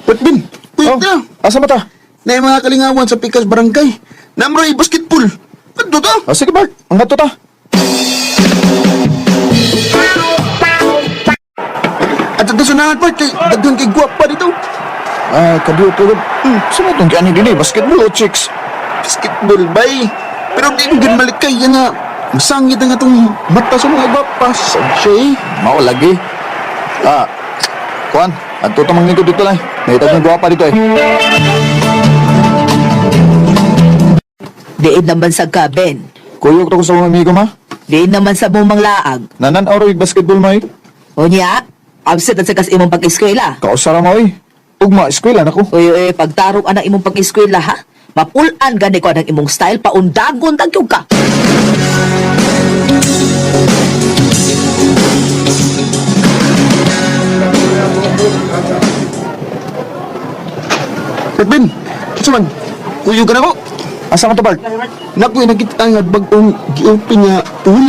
Patbin, wait na. Asa mata? Na yung mga kalingawan sa Pikas Barangay. Namroy basketball. Ano to? Sige Bart, ang gato ta. At ito sunahan Bart, kay daghan kay guwapa dito. Kadiyot ko. Saan itong kani din basketball o chicks? Basketball, bay. Pero di mo ginmalik kay yan nga. Masangit ang atong mata sa mga guwapa. Sadsya Mao lagi. Kuan, adto ta mangnito dito lang. Nahitag ng guwapa dito eh. Diin naman sa gaben. Kuyog to ko sa mga amigo ma. Diin naman sa mumang laag. Nanan oroy basketball mo eh. Unya, absent at sakas imong pag-eskwela. Kausara mo eh. Ugma, eskwela na ko. Uy, pagtarong anang imong pag-eskwela ha. Mapulan gani ko ang imong style, paundagon tagyog ka. Patbin, ito man. Kuyog ka na ko. Asa mo to Bart? Naku, nakita nga bagong gi-open nga pool.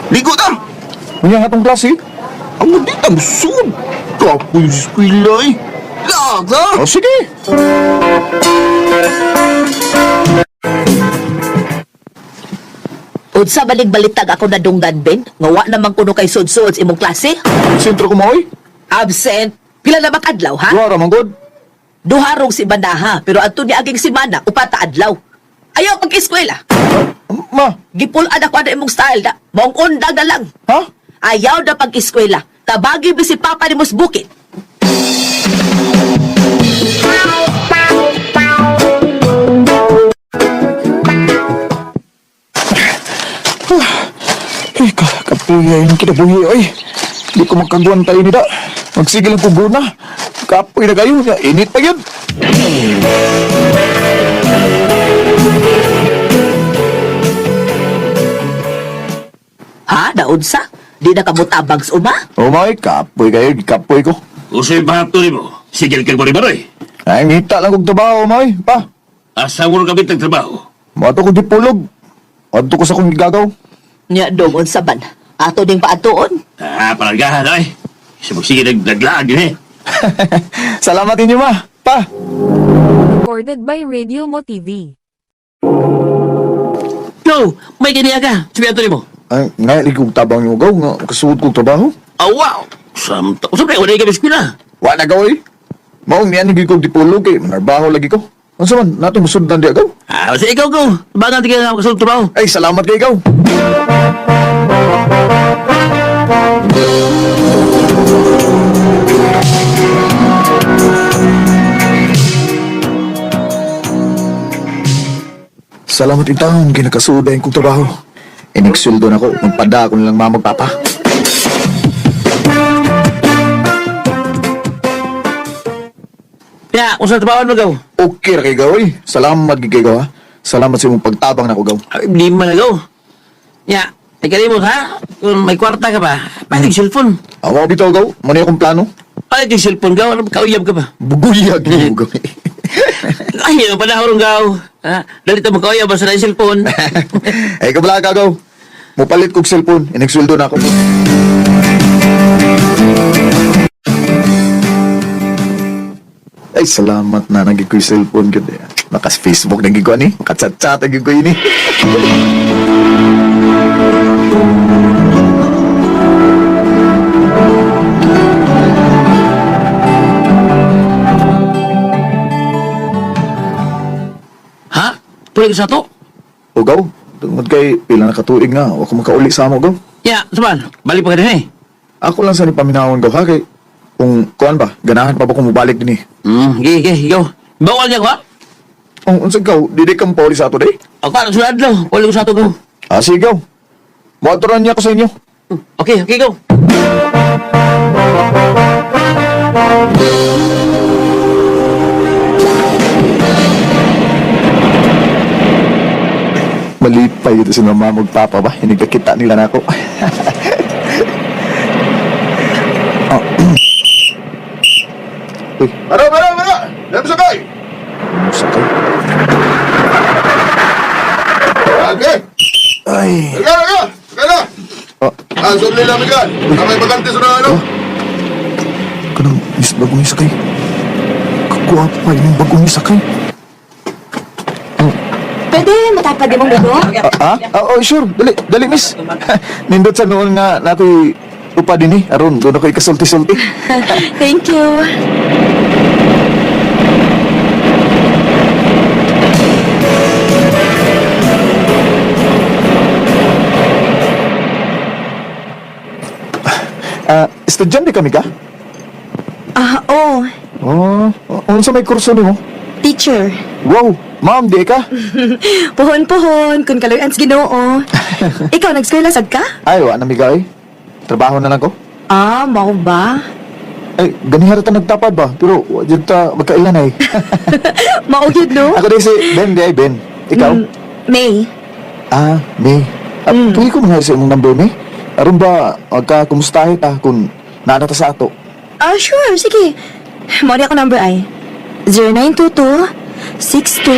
Ligo ta! Unya nga tong klase. Ang hindi ang sud. Kapoy sa eskwela eh. Laga! O sige. Unsa balik-balitag ako na dunggan, Ben? Ngawa naman kuno kay sud-sud sa imong klase? Sentro ko mo eh. Absent. Pila na bang adlaw, ha? Duha ra man god. Duharong si Bandaha, pero ato ni aging simana, upata adlaw. Ayaw pag-eskwela. Ma, Gipulan ako na imong style da. Maong undag na lang. ha? Ayaw na pag-eskwela. Tabagi ba si Papa ni Mos Bukit? Ay, kapuya yung kinabuhi ay. Di ko magkaguan tayo nila. Magsigil ang kuguna. Kapoy na kayo. Init pa yun. Ha? Naunsa? Di na kamutabang sa uma? Oh my, kapoy kayo. Kapoy ko. Usoy bahato ni mo. Sigil kang bari-baray. Ay, ngita lang kong trabaho, may. Pa, Asa mo kami trabaho. mato ko di pulog. Adto ko sa kong gagaw. Nya dong unsa ban? Ato ding paatuon. Palagahan ay. Sige naglaag din eh. Salamat inyo, ma. Pa. Recorded by Radio Mo TV. Go! May ganiya ka. Sabi ato ni mo. Ay, ngayon, ikong tabang yung gaw. Nga, kasuot kong trabaho. Oh, wow! Sampai wala yung kami eskwela. Wa na gaw, eh. Maong niyan, hindi ko di pulog, eh. Manarbaho lagi ko. Ano man, nato masundan di agaw. Basta ikaw go. Bagang tigil nga kasunod trabaho. Ay, salamat kay ikaw. Salamat itang kinakasuda yung kong trabaho. Iniksuldo na ko, magpada ako nilang mamagpapa. Kaya, kung saan trabaho mo gaw. Okay ra kay gaw, eh. Salamat kay gaw, ha. Salamat sa imong pagtabang na ko gaw. Ay, di man na gaw. Ya, ikalimot ha. Kung may kwarta ka ba, panig cellphone. Awa bitaw gaw, muna akong plano. Panig yung cellphone gaw, ano, kauyab ka ba? Buguyag niyo gaw. Ay, yung panahon gaw. Dali ito magkauyab, basta na yung cellphone. Ay, kabala ka gaw. Mupalit kong cellphone, iniksuldo na ako. Ay, salamat na naging ko yung cellphone ko. Makas Facebook naging ko ni. Makachat-chat naging ko yun eh. Ha? Tuloy ka sa to? O gaw, tungod kay pila na katuig nga. Huwag ko makauli sa amo gaw. Ya, saban, balik pa ka din eh. Ako lang sa ni paminawon gaw ha kay kung kuan ba, ganahan pa ba kung mubalik din eh. Gigi, ikaw. Bawal niya ko ha? Ang unsag gaw, di kang pauli sa ato day. Ako pa, nagsulad lang. Pwede ko sa ito gaw. Sige gaw. Motoran niya ko sa inyo. Okay, gaw. Malipay ito si mama magpapa ba? Hinigkakita nila na ako. Oh. Uy. Mara! Lem sakay! Sakay? Okay! Ay, Kaya! Oh, Sundin namin ka! Kamay bagante sa na ano? kanang Miss bagong isakay. Kagwapa yung bagong isakay. Pwede matapad mo mo? Oh, sure. Dali, miss. Nindot sa noon nga na ako'y upa din aron, doon ako'y kasulti-sulti. Thank you. Estudyante kami ka? Oo. Unsa may kurso ni mo? Teacher. Wow, ma'am, di ka? Puhon-puhon, kung kaloy ans ginoo. Ikaw, nag-eskwela sad ka? Ay, wa na migay. Trabaho na lang ko. Mao ba? Ay, ganihara ta nagtapad ba? Pero, dyan ta magkailan ay. Mao gyud no? Ako din si Ben, di ay Ben. Ikaw? May. May. Tuloy ko mga sa imong number, May. Aron ba, magka-kumustahe ta kung naana ta sa ato? Sure, sige. Mao di ako number ay 0922 62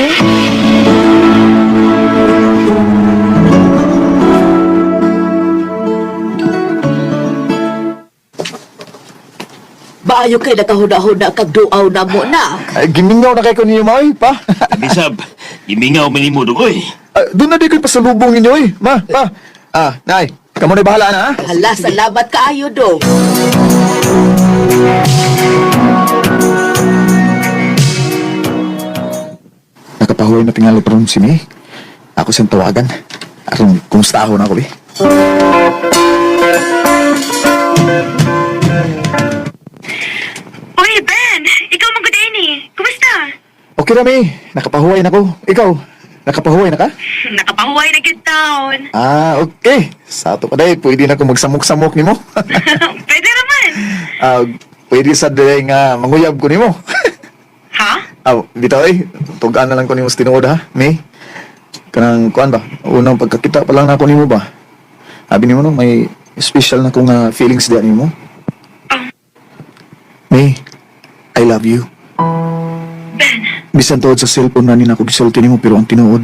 Baayo kay nakahuda-huda kag duaw na mo na. Ay, gimingaw na kay ko niyo, May, pa. Bisab, imingaw manimo dugoy. Doon na di ko'y pasalubong ninyo, Ma, pa. Nay, kamo na bahala na, ha? Hala, salamat kaayo do. Nakapahuay na tingali pa rin si May. Ako siyang tawagan. Aron, kumusta ako na ako, Uy, Ben! Ikaw man good day ni. Kumusta? Okay na, May. Nakapahuay na ko. Ikaw, nakapahuay na ka? Nakapahuway na good town. Okay. Sa ato pa day, pwede na akong magsamok-samok ni mo. Pwede naman. Pwede sa day nga manguyab ko ni mo. Ha? Bitaw tugaan na lang ko ni mo sa tinuod, ha, May. Kanang, kuan ba? Unang pagkakita pa lang na ako ni mo ba? Sabi ni mo, no, may special na kong feelings diyan ni mo. May, I love you. Ben, Bisan tuod sa cellphone na ako gisulti ni mo, pero ang tinuod,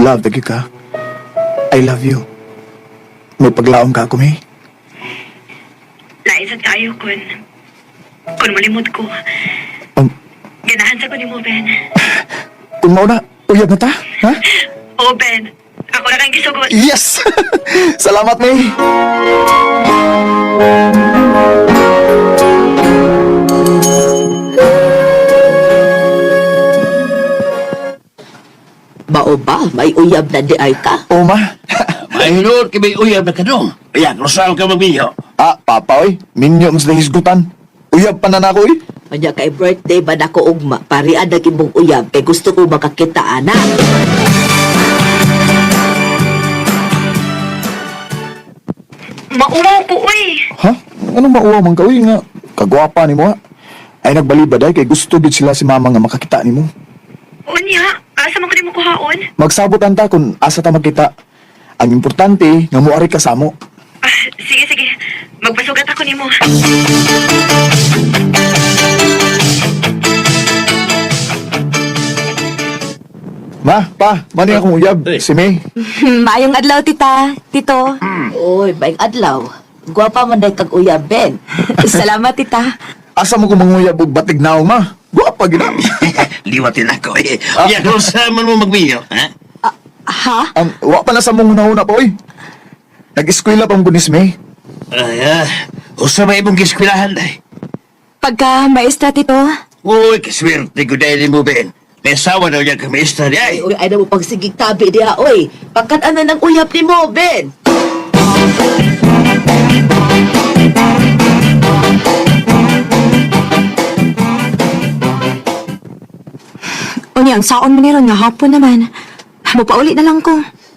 love dagi ka. I love you. May paglaom ka ako, May. laisad kayo kun malimot ko. Um, Ganahan sa ko ni mo, Ben. Kung mauna, uyab na ta, ha? Oh, Ben. Ako na kang gisugot. Yes! Salamat, May. Mao ba? May uyab na di ay ka? O, Ma. Mahilot kay may uyab na kanong. Ayan, Rosal ka magbiyo. Papa, minyo mas nahisgutan. Uyab pa na ako, Manya kay birthday ba na ko ugma? Parian na kimong uyab kay gusto ko makakita ana. Mauwaw ko, uy. Ha? Anong mauwa man ka, nga? Kagwapa ni mo, ha? Ay nagbalibaday kay gusto gid sila si mama nga makakita ni mo. Unya, asa man ko ni mo kuhaon? Magsabutan ta kung asa ta magkita. Ang importante, nga muari ka sa mo. Sige, sige. Magpasugat ako ni mo. Ma, pa, mani akong uyab. Si May. Maayong adlaw, tita. Tito. Oy, baing adlaw. Gwapa man day kag uyab, Ben. Salamat, tita. Asa mo ko manguyab og batig naong, ma? Gwapa gina. Liwatin ako eh. Ayan, Rosal man mo magbiyo, ha? Ha? Wa pa na sa mong una pa, oy. Nag-eskwela pang gunis, May. Ay, usa ba ibong giskwilahan day? Pagka maestra, tito. Uy, kaswerte ko dahil mo, Ben. May asawa daw niya ka maestra di ay. Uy, ay na mo pagsigig tabi diha, oy. Pagkat ano ng uyab ni mo, Ben? Unya, ang saon mo niron nga hapon naman. Mapauli na lang ko.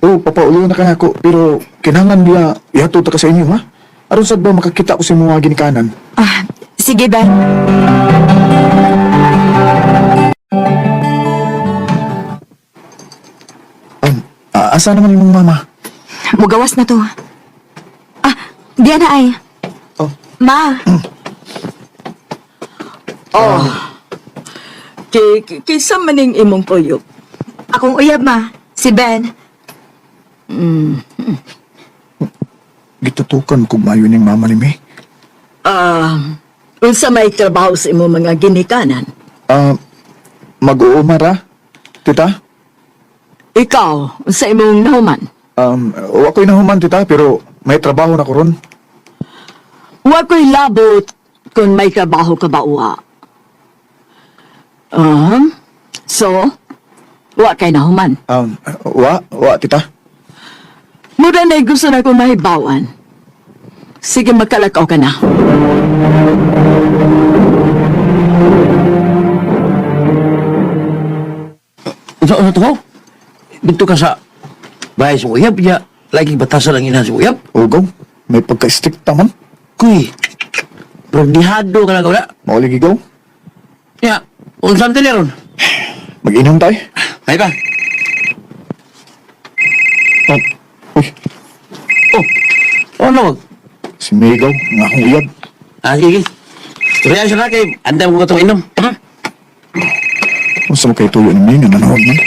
Oo, papaulo na ka na ako. Pero, kinangan niya, ihato ta ka sa inyo, ha? Aron sad ba makakita ko sa mga ginikanan? Sige, Ben. Asa naman yung mama? Mugawas na to. Diyan na ay. Oh. Ma. Kisa maning imong kuyog. Akong uyab, ma. Si Ben. Gitutukan kung mayo ning mama ni May. Unsa may trabaho sa imo mga ginikanan? Mag-uumar ha? Tita? Ikaw, sa imong nahuman? Wa ko'y nahuman, tita, pero may trabaho na ko ron. Wa ko'y labot kung may trabaho ka ba uwa. So, wa kay nahuman. Wa, tita. Mura na gusto na kong mahibawan. Sige, magkalakaw ka na. Ano to? Dito ka sa bahay sa uyab, ya. Lagi batasan ang ina sa uyab. Ugaw, may pagka-strict man. Kuy, brodihado ka na ka wala. Mauligigaw. Ya, unsam tali ron. Mag-inom tayo. Ay ka. Uy, Ano? si Maygaw, nga akong uyab. Sige. Turiyan siya na kay antay mo ka itong inom. Kung saan mo kayo tuyo ni May, nga nanahon man.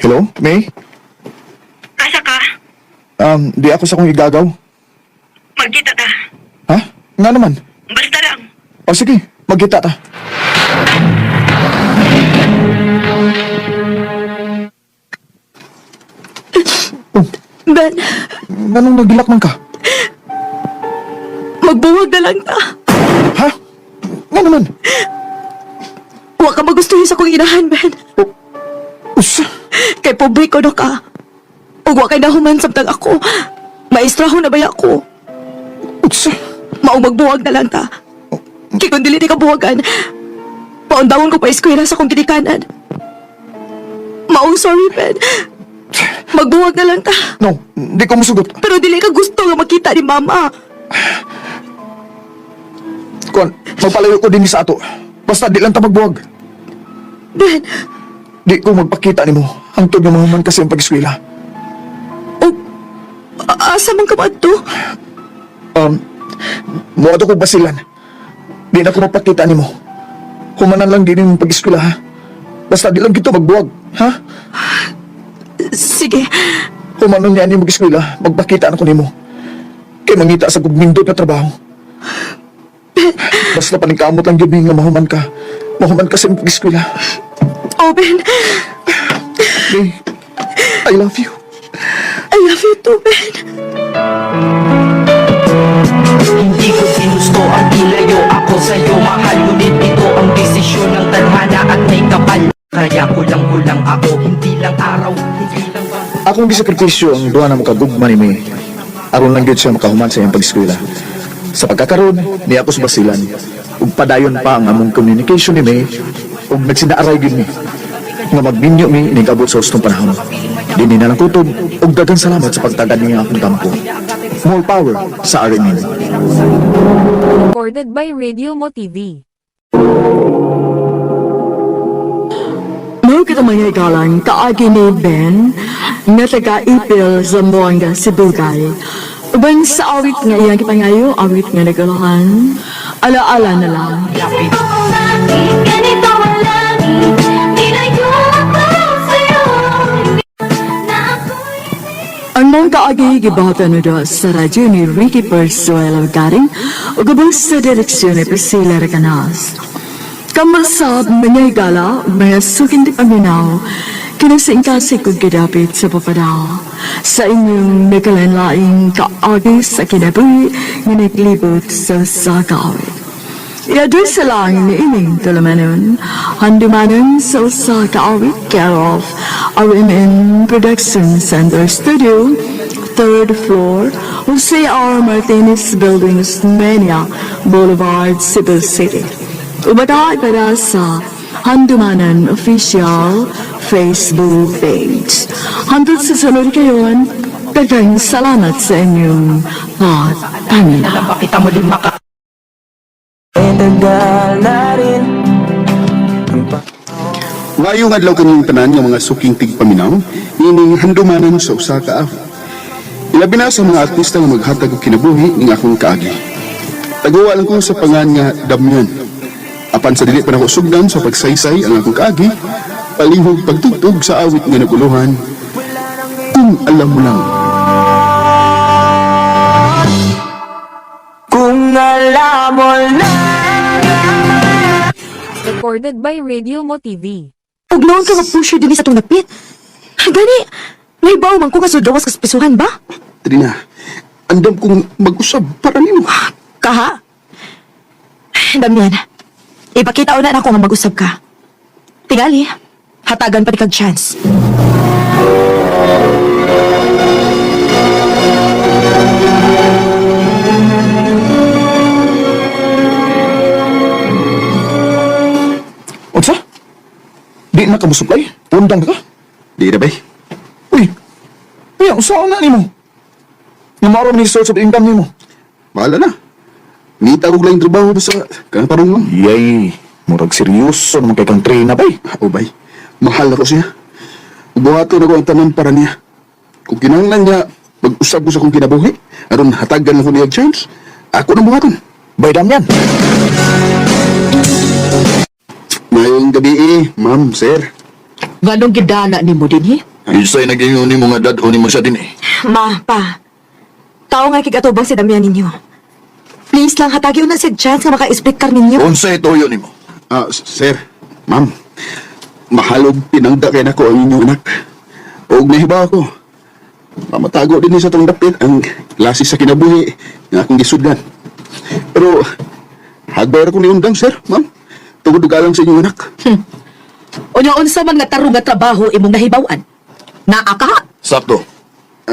Hello, May? Asa ka? Di ako sa kong igagaw. Magkita ta. Ha? Nga naman. Basta lang. O sige, magkita ta. Ben, Ganong nagilak man ka? magbuwag na lang ta. Ha? Nga naman. Wa ka magustuhin sa kong inahan, Ben. Usa. Kay publiko no ka. Ug wa kay nahuman samtang ako. Maestraho na baya ako. Usa. Maong magbuwag na lang ta. Kay kung dili di ka buwagan, paundawon ko pa eskwela sa kong ginikanan. Maong sorry, Ben. Magbuwag na lang ta. No, di ko musugot. Pero dili ka gusto nga makita ni Mama. Kuan, magpalayo ko din sa ato. Basta di lang ta magbuwag. Ben, Di ko magpakita ni mo. Hangtod nga mahuman kasi ang pag-eskwela. asa man ka ba ito? Muado ko basilan. Di na ko mapakita ni mo. Humanan lang din yung pag-eskwela, ha? Basta di lang kita magbuwag, ha? Sige, Humanon niya ni mag-eskwela, magpakita na ko ni mo. Kay mangita sa gugmindot na trabaho. Basta paningkamot lang yun nga mahuman ka. Mahuman ka sa pag-eskwela. oh Ben, May, I love you. I love you too, Ben. Hindi ko ginusto ang ilayo ako sa'yo mahal. Ngunit ito ang desisyon ng tadhana at may kapal. Kaya kulang-kulang ako, hindi lang araw, hindi lang ba. Akong gisakripisyo ang duha na makagugma ni May. Aron lang yun siya makahuman sa iyang pag-eskwela. Sa pagkakaroon, ni ako sa basilan. Ug padayon pa ang among communication ni May. Ug nagsinaaray yun ni. Nga magbinyo mi inigabot sa hustong panahon. Dini na lang kutob. Ug dagang salamat sa pagtagad niya akong tampo. More power sa RMN. Recorded by Radio Mo TV. Mao kita mga galang kaagi ni Ben nga taga-ipil Zamboanga, Sibugay. Uban sa awit nga iyang kipangayo, awit nga nagalahan. Ala-ala na lang. Ang mga kaagi gibata na do sa radyo ni Ricky Persuelo Garing o gabang sa direksyon ni Priscilla Recanas. Kamasab mga igala, mga sukin di paminaw, kinasing kasi kong kidapit sa papadaw. Sa inyong nakalanlaing kaagi sa kinabuhi, nganiklibot sa sakawit. I-address lang ni ining tulamanon, handumanon sa usa kaawit care of RMN Production Center Studio, 3rd floor, Jose R. Martinez Buildings, Mania Boulevard, Cebu City. Ubatay para sa Handumanan Official Facebook page. Hantod sa sunod kayon, daghang salamat sa inyong pagpamina. Bakit mo din maka Ngayong adlaw kanyang tanan ng mga suking tigpaminaw, ining handumanan sa usa ka aw. Ilabi na sa mga artista nga maghatag og kinabuhi ning akong kaagi. Taguwa lang ko sa pangan nga Damian. Apan sa dili pa nako sugdan sa pagsaysay ang akong kaagi, palihog pagtugtog sa awit nga naguluhan. Kung alam mo lang. Recorded by Radio Mo TV. Ug noon ka mag-pusher din sa tong napit. Gani, may baw man ko nga sudawas ka sa pisuhan ba? Trina, andam kong mag-usab para nimo. Kaha? Damian, ipakita na ako nga mag-usab ka. Tingali, hatagan pa ni kag chance. Unsa? Di na ka musuplay? Undang ka? Di na bay. Uy, ay, usaw na ni mo. Namaroon ni source of income ni mo. Bahala na. Nita ko lang trabaho sa kang parang lang. Yay, murag seryoso naman kay kang Trina, bay. O bay, mahal ako siya. Buhaton ako ang tanan para niya. Kung kinahanglan niya, mag-usab ko sa kong kinabuhi. Aron hatagan ako niya chance. Ako nang buhaton. Bay, Damian. Mayong gabi ma'am, sir. Ganong gidana ni mo din, Isa'y naging ni mo nga dad o ni mo siya din eh. Ma, pa. Tao nga kigatubang si Damian ninyo. Please lang, hatagi na siya chance nga maka-explicar ninyo. Unsa'y toyo ni mo. Sir, ma'am. Mahalog pinangda kay nako ang inyong anak. Og nahibaw ko. Mamatago din ni sa tong dapit ang klase sa kinabuhi nga akong gisudlan. Pero, hagbayar ko ni undang, sir, ma'am. Tugod galang sa inyong anak. Unya-unsa man nga tarong nga trabaho imong nahibawan. Naa ka? Sakto.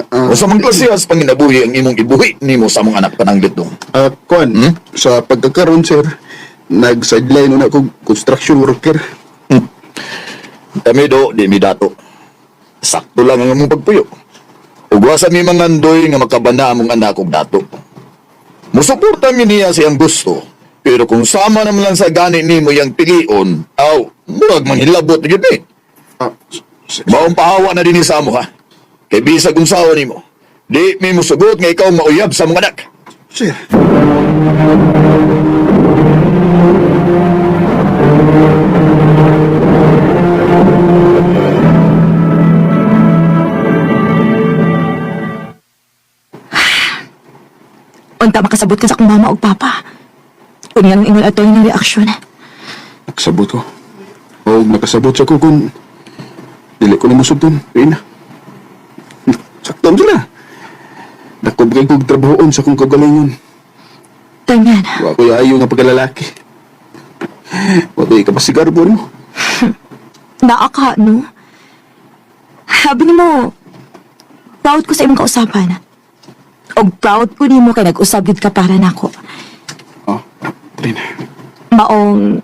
O sa mga klasihas panginabuhi ang imong ibuhi ni mo sa mga anak pananggit dong. Kuan, sa pagkakaroon, sir, nag-sideline na akong construction worker. Kami do, di mi dato. Sakto lang ang among pagpuyo. Ugwasan mi mangandoy nga makabana among anak og dato. Musuporta mi niya siyang gusto. Pero kung sama naman lang sa gani ni mo yung pilion, murag manghilabot na gini. Maong pahawa na din sa mo ha. Kay bisag kung sawa ni mo. Di mi musugot nga ikaw mauyab sa mga anak. Sir. Unta makasabot ka sa akong mama o papa. Kunyang ingon ato yung reaksyon. Nakasabot ko. O nakasabot sa ko kung dili ko na musubton, Rina. Saktan sila. Nakubgay kong trabahoon sa kong kagalingon. Damian, Wa ko ayaw nga pagkalalaki. Wa ko ikapasigar po mo. naa ka, no? Sabi ni mo, proud ko sa imong kausapan. O proud ko ni mo kay nag-usab gid ka para nako. Oh, Rina. Maong,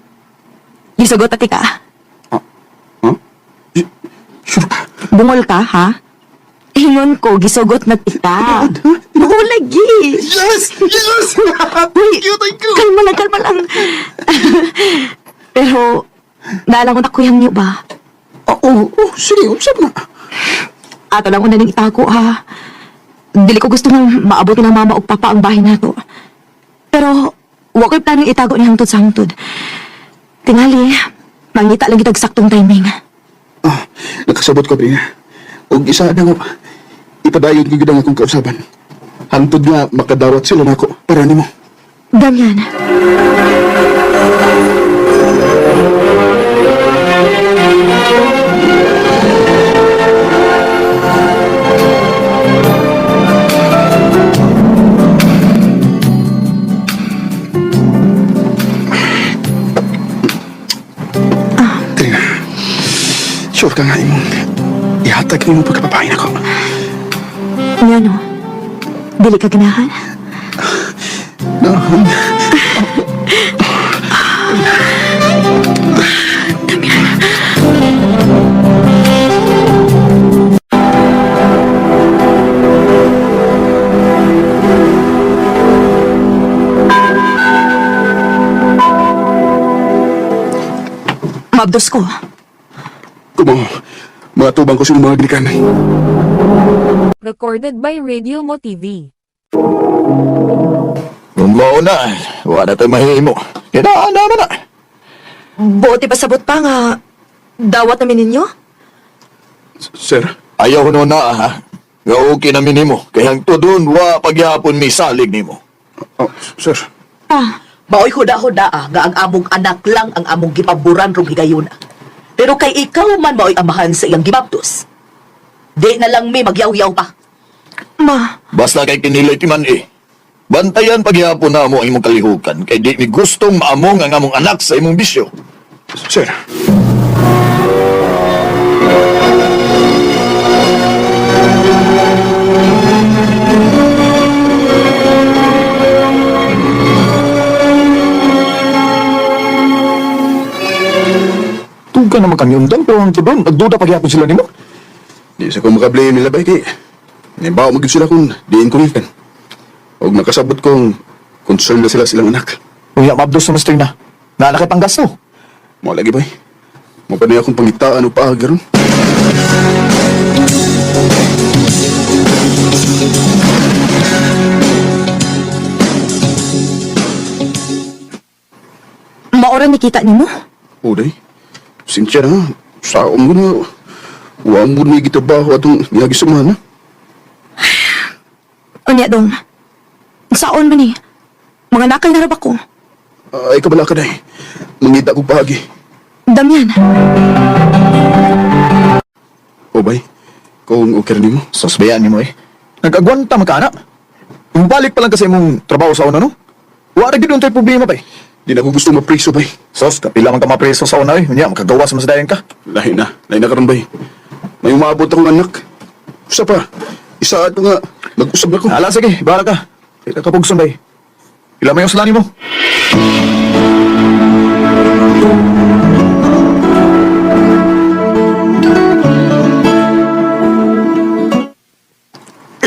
gisugot ati ka. Huh? Sure ka? Bungol ka, ha? Ingon ko, gisugot na tika. Bungol lagi. Yes! Yes! Uy, Thank you! kalma lang. Pero, naalang ko na kuyang niyo ba? Sige, usap na. Ato lang ko na ning itago, ha? Dili ko gusto nga maabot ng mama o papa ang bahay nato. Pero, wa ko'y planong itago ni hangtod sa hangtod. Tingali, mangita lang kitag saktong timing. Nakasabot ko, Rina. Og isa na ko, ipadayon ko gudang akong kausaban. Hantod nga makadawat sila nako para nimo. Damian. Trina, sure ka nga imong ihatag nimo pagkapapahin ako. Nga no, dili ka ganahan. Nahan. Mabdos ko. Kumo, mga tubang ko sa mga glikan. Recorded by Radio Mo TV. Kung mauna, wala tayo mahimo. Kinaan naman na. Buti pa sabot pa nga. Dawat namin ninyo? Sir, Ayaw no na ha. Nga okay namin nimo. Kaya ang tudon, wa pagyapon mi salig nimo. sir. Pa, Maoy huda-huda nga ang among anak lang ang among gipaburan rong higayuna. Pero kay ikaw man maoy amahan sa iyang gibaptos. Di na lang may magyaw-yaw pa. Ma, Basta kay kinilay ti man eh. Bantayan paghihapon na mo ang imong kalihukan kay di mi gustong maamong ang among anak sa imong bisyo. Sir, Tuga naman kang yun pero ang tudon, nagduda paghihapon sila nimo. di sa ko makablame nila bay kay. Naimbaw magid sila kung diin ko rikan. Og nakasabot kong concern na sila silang anak. Uya, mabdos na master na. Naalakay pang gasto. Mo lagi bay. Mo pa na akong pangitaan o paaga ron. maura nakita nimo? O day. Sinsya na. Sa mo na. Huwag mo na gitabaho atong niyagi sumana. Unya dong. Saon man ni? Mga nakay na raba ko. Ay kabala ka day. Mangita ko paagi. Damian, O bay. Kung okay rin mo. Sasbayaan nimo eh. Nag-agwanta magkana. Kung balik pa lang kasi imong trabaho sa una no? Wala gid untay problema pa eh. Di na ko gusto mapriso bay. Sos, kapila man ka mapreso sa una eh. Unya, makagawa sa masadayan ka. Lahi na karon bay. May umabot akong anak. Usa pa. Isa ato nga. Mag-usap na ko. Ala, sige, bahala ka. Ika kapugson bay. Ila mo yung salani mo.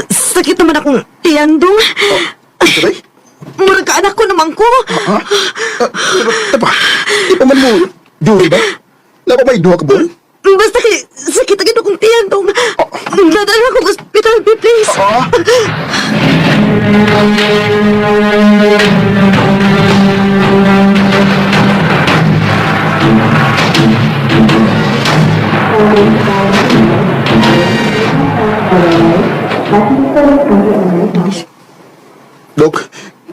sakit naman akong tiyan dong. Ito bay. Murag ka anak ko naman ko. Ha? Pero, tapa. Di pa man mo. Duwi ba? Lapa may duha ka ba? Basta kay sakit agad akong tiyan dong. Dadala ko sa hospital, please. Dok,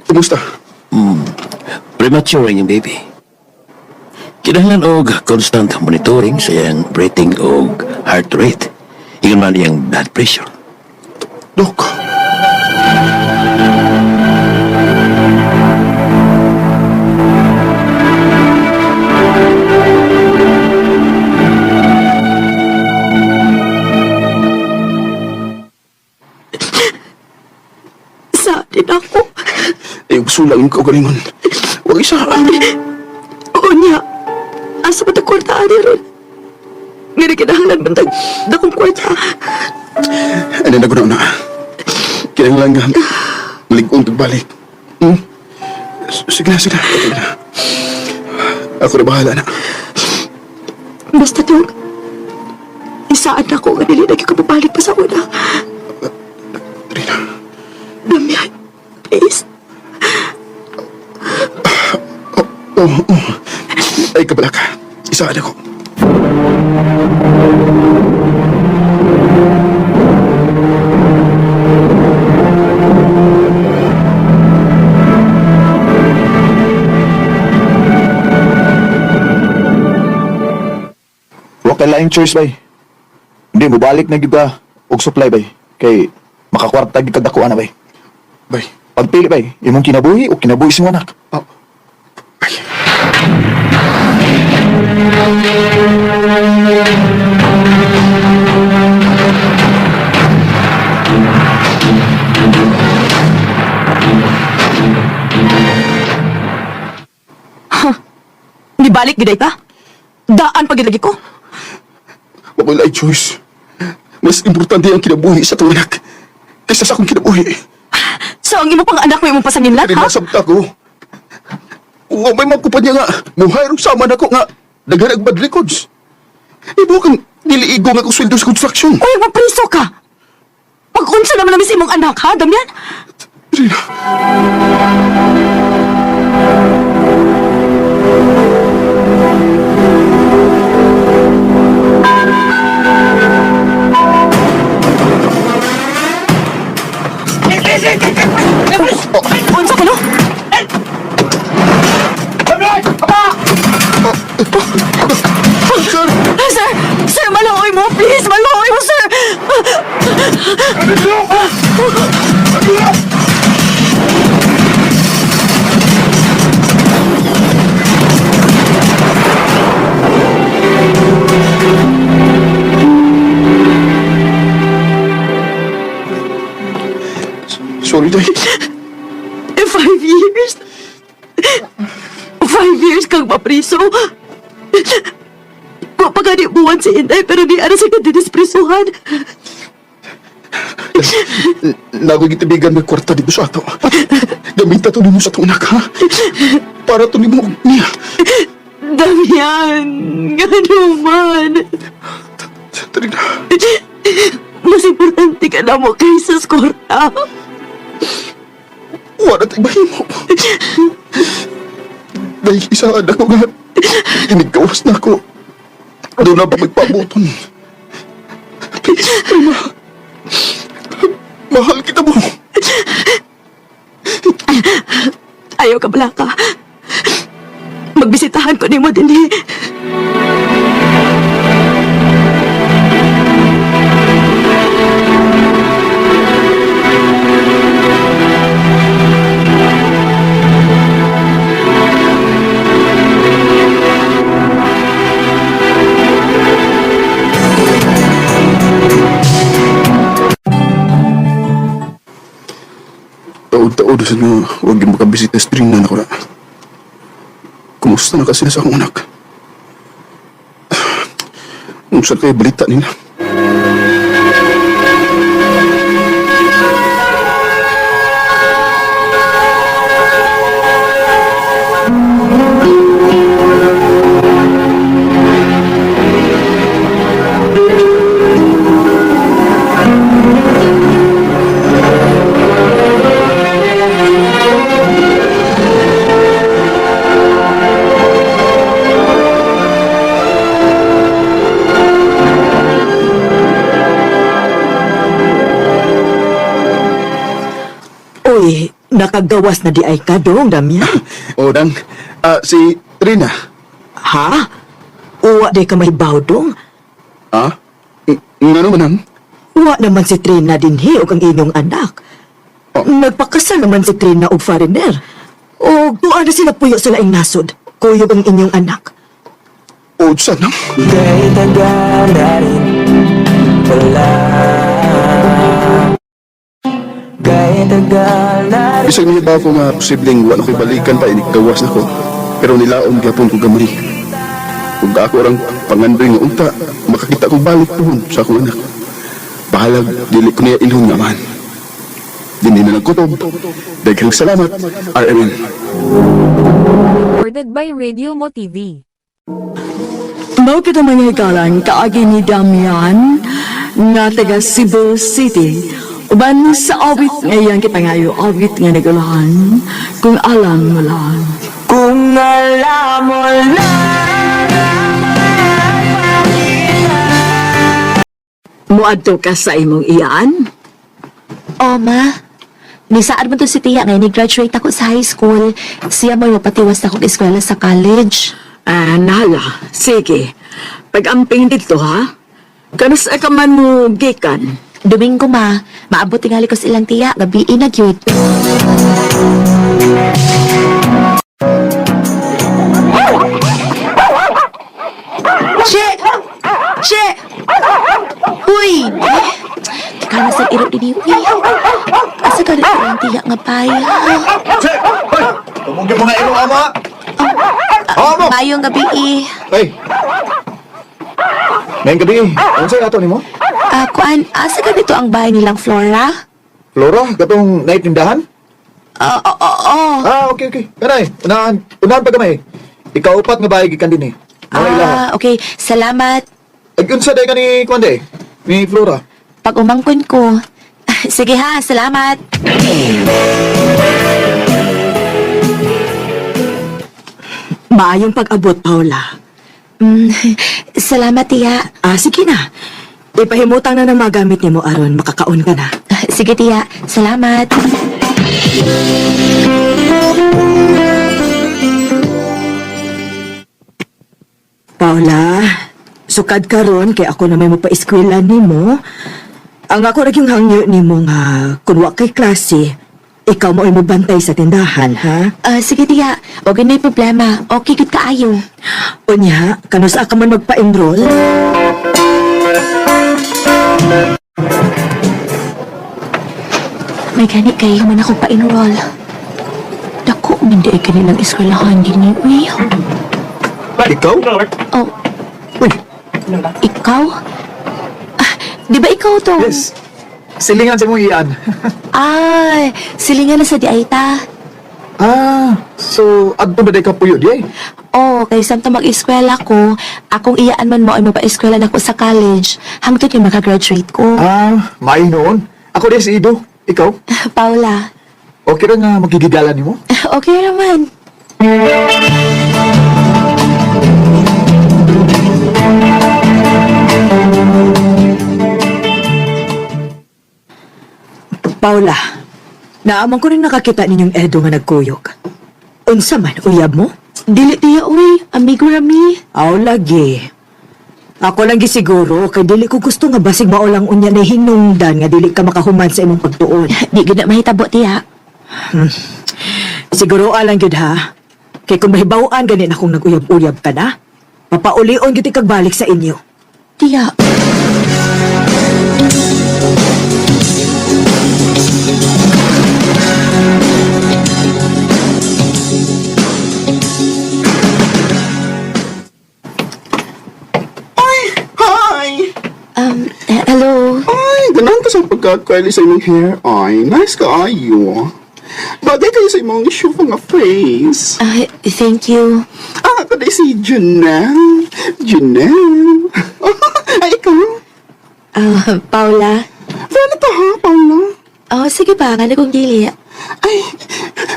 kumusta? Premature yung baby. Kinahanglan og constant monitoring sa iyang breathing og heart rate. Ingon man iyang blood pressure. Dok. Sa din ako. Eh, gusto lang ko galingon. Huwag isa. Unya, asa ba ito kwarta ani ron? Nga kinahanglan ba dakong kwarta? Ano na ko na. Kinahanglan nga. Maligong pagbalik. Sige na, sige na. Okay na. Ako na bahala na. Basta dong, isaan ako nga dili na ka mabalik pa sa una. Rina. Damian, please. Oo. Ay, kabala ka. Isaan ako. Huwag ka laing choice bay. Hindi mo balik na kita og supply bay. Kay makakwarta gid kag dako ana bay. Bay. Pagpili bay, imong kinabuhi o kinabuhi sa imong anak. Ay. Nibalik giday ka? Daan pagilagi ko? Wala ay choice. Mas importante ang kinabuhi sa itong anak kaysa sa akong kinabuhi. So ang imo pang anak mo imong pasangin lang, Kaya ha? nasabta ko. O may magkupad niya nga. Muhayrong sama na ko nga. Nagharag bad records. Ibo kang niliigo nga kong sweldo sa construction. Uy, mapriso ka! Pag-unsa naman namin sa imong anak, ha, Damian? Rina. Unsa ka no? Sir! Sir! Sir, maluoy mo! Please, maluoy mo, sir! Sorry, Day. 5 years? 5 years kang mapriso? Kapag buwan si Inday, pero di ara sa kadinisprisuhan. Nagoy gitibigan may kwarta dito sa ato. Gamita to ninyo sa itong anak, ha? Para to nimo niya. Damian, ano man. Trina, Mas importante ka na mo kaysa skorta. wala tayo mahimo. Dahil isaan ako nga, inigkawas na ako. Doon na ba magpabuton? Please, Trina. Mahal kita mo. Ayaw ka bala ka. Magbisitahan ko ni mo din eh. Taon-taon sa inyo, huwag yung makabisita sa Trina na ko na. Kumusta na kasi na sa akong anak? Kung saan kayo balita nila? Uy, nakagawas na di ay ka dong, Damian. O, Dang. Si Trina. Ha? Uwa di ka may dong? Ha? Nga naman, Dang? Uwa naman si Trina din o ang inyong anak. Nagpakasal naman si Trina og foreigner. O tuwa na sila puyo sila ing nasod. Kuyog ang inyong anak. O, saan, Dang? Kahit tagal na rin wala. Kahit tagal na rin Isang niya ba ako nga posibleng wala ko'y balikan pa inigkawas na ko. Pero nilaon gapon ko gamay. Kung ako orang pangandoy nga unta, makakita ko balik pohon sa akong anak. Bahalag, dili ko niya ilhon nga man. Dini na lang kutob. Daghang salamat, RMN. Recorded by Radio Mo TV. Mao kita mga hikalan kaagi ni Damian nga taga Cebu City. Uban sa awit ngayon kita ngayon awit nga nagulahan kung alam mo lang. kung alam mo Muadto ka sa imong iyan? O, ma. Nisaan mo to si Tia ngayon, ni-graduate ako sa high school. Siya mo patiwas na akong eskwela sa college. Nala, sige. Pag-amping dito ha? Kanus ka man mo gikan? Domingo, ma. Maabot tingali ko sa ilang tiya. Gabi na gyud. Che! Che! Uy! Tika na sa irot ni Uy. Asa ka rin ang tiya nga paya? Che! Hoy! Tumungin mo na ilo, ama! Ama! Mayong gabi eh. Hey! Ngayong gabi, ano sa'yo ato ni mo? Kuan, asa ka dito ang bahay nilang Flora? Flora, gatong night tindahan? Oo. Okay. Kanay, unahan pa gamay. Ikaw upat nga bahay gikan din eh. Mga ilaha. Okay. Salamat. Ay, unsa day ka ni Kwande? Ni Flora? Pag umangkon ko. Sige ha, salamat. Maayong pag-abot, Paula. Salamat, tiya. Sige na. Ipahimutang na ng mga gamit ni mo, Aron. Makakaon ka na. Sige, tiya. Salamat. Paula, sukad karon kay ako na may mapa-eskwela nimo. Ang ako naging hangyo nimo nga kung wa kay klase, ikaw mo ay mabantay sa tindahan, ha? Sige tiya, huwag na yung problema. Okay, good kaayo. Unya, kano sa ka man magpa-enroll? May gani kayo man ako pa-enroll. Dako, hindi ay kanilang eskwelahan din ni Ikaw? Oh, Uy, ikaw? Di ba ikaw to? yes. Silingan sa mong iyan. Ay, silingan na sa di ay ta. So, adto ba day ka puyo di ay? Oh, kay samta mag-eskwela ko, akong iyaan man mo ay mapa-eskwela na ko sa college, hangtod yung makagraduate ko. May noon. Ako din si Ido. Ikaw? Paula, Okay ra nga magkigigalan nimo? okay naman. Paula, naaman ko rin nakakita ninyong Edo nga nagkuyog. Unsa man, uyab mo? Dili tiya, uy, amigo rami. Aw, lagi. Ako lang gisiguro, kay dili ko gusto nga basig maulang unya na hinungdan nga dili ka makahuman sa imong pagtuon. Di gud na mahitabo tiya. Siguro alang gyud ha. Kay kung mahibawaan ganin akong nag-uyab-uyab ka na, papaulion gyud ikag balik sa inyo. Tiya. Hi! Hello. Ay, ganahan ka sa pagkakaili sa imong hair. Ay, nice ka ayo. Bagay kayo sa imong shoe nga face. Thank you. Kaday si Janelle. Janelle. Ay, ikaw. Paula. Paano to ha, Paula? Oh, sige pa, nga na kong dili. Ay,